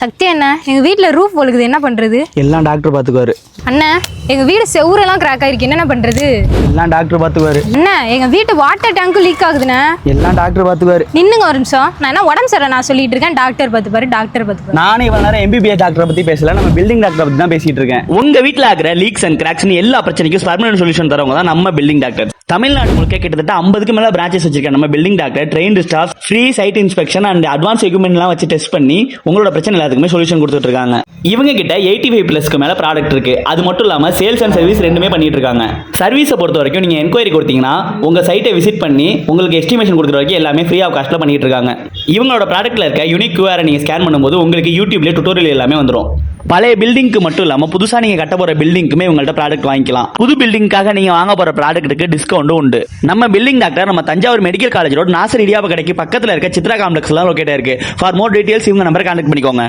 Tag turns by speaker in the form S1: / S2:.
S1: சக்தி அண்ணா, எங்க வீட்ல ரூஃப் ஒழுகுது, என்ன பண்றது?
S2: எல்லாம் டாக்டர் பாத்துக்குவாரு.
S1: அண்ணா, எங்க வீடு செவுரெல்லாம் கிராக் ஆயிருக்கு, என்ன பண்றது?
S2: எல்லாம் டாக்டர் பாத்துக்குவாரு.
S1: அண்ணா, எங்க வீட்டு வாட்டர் டேங்க் லீக் ஆகுதுண்ணா.
S2: எல்லாம் டாக்டர் பாத்துக்குவாரு.
S1: நின்னுங்க ஒரு நிமிஷம். நான் என்ன உடம்பு சரியில்லை நான் சொல்லிட்டு இருக்கேன், டாக்டர் பாத்துப்பாரு, டாக்டர் பாத்துப்பாரு.
S2: நானே இவ்வளவு நேரம் எம்பிபிஎஸ் டாக்டரை பத்தி பேசல, நம்ம பில்டிங் டாக்டரை பத்தி தான் பேசிட்டு இருக்கேன்.
S3: உங்க வீட்ல ஆகிற லீக்ஸ் அண்ட் கிராக்ஸ் எல்லா பிரச்சனைக்கும் பர்மனன்ட் சொல்யூஷன் தரவங்க தான் நம்ம பில்டிங் டாக்டர். தமிழ்நாடு முழுக்க கிட்டத்தட்ட 50க்கு மேல பிரான்ச்சஸ் வச்சிருக்கேன் நம்ம building doctor. Trained staff, free side inspection and advance equipment எல்லாம் வச்சு டெஸ்ட் பண்ணி உங்களோட பிரச்சனை எல்லாத்துக்குமே சொல்யூஷன் கொடுத்துட்டு இருக்காங்க. இவங்க கிட்ட 85+ மேல ப்ராடக்ட் இருக்கு. அது மட்டும் இல்லாம சேல்ஸ் அண்ட் சர்வீஸ் ரெண்டுமே பண்ணிட்டு இருக்காங்க. சர்வீஸை பொறுத்த வரைக்கும் நீங்க என்கொயரி கொடுத்தீங்கன்னா உங்க சைட்டை விசிட் பண்ணி உங்களுக்கு எஸ்டிமேஷன் கொடுக்குற வரைக்கும் எல்லாமே ஃப்ரீ ஆஃப் காஸ்ட்ல பண்ணிட்டு இருக்காங்க. இவங்களோட ப்ராடக்ட்ல இருக்க யூனிக் QR நீங்க ஸ்கேன் பண்ணும்போது உங்களுக்கு யூடியூப்ல டுட்டோரியல் எல்லாமே வந்துடும். பழைய பில்டிங்க்கு மட்டும் இல்லாம புதுசா நீங்க கட்ட போற பில்டிங்க்குமே உங்கள்ட்ட ப்ராடக்ட் வாங்கிக்கலாம். புது பில்டிங்காக நீங்க வாங்க போற ப்ராடக்ட்டுக்கு டிஸ்கவுண்டும் உண்டு. நம்ம பில்டிங் டாக்டர் நம்ம Thanjavur medical college road Nasar இடியாப்ப கடைக்கு பக்கத்துல இருக்க சித்ரா காம்ப்ளெக்ஸ்ல லொகேட் ஆயிருக்கு. ஃபார் மோர் டீடைல்ஸ் இவங்க நம்பரை கான்டாக்ட் பண்ணிக்கோங்க.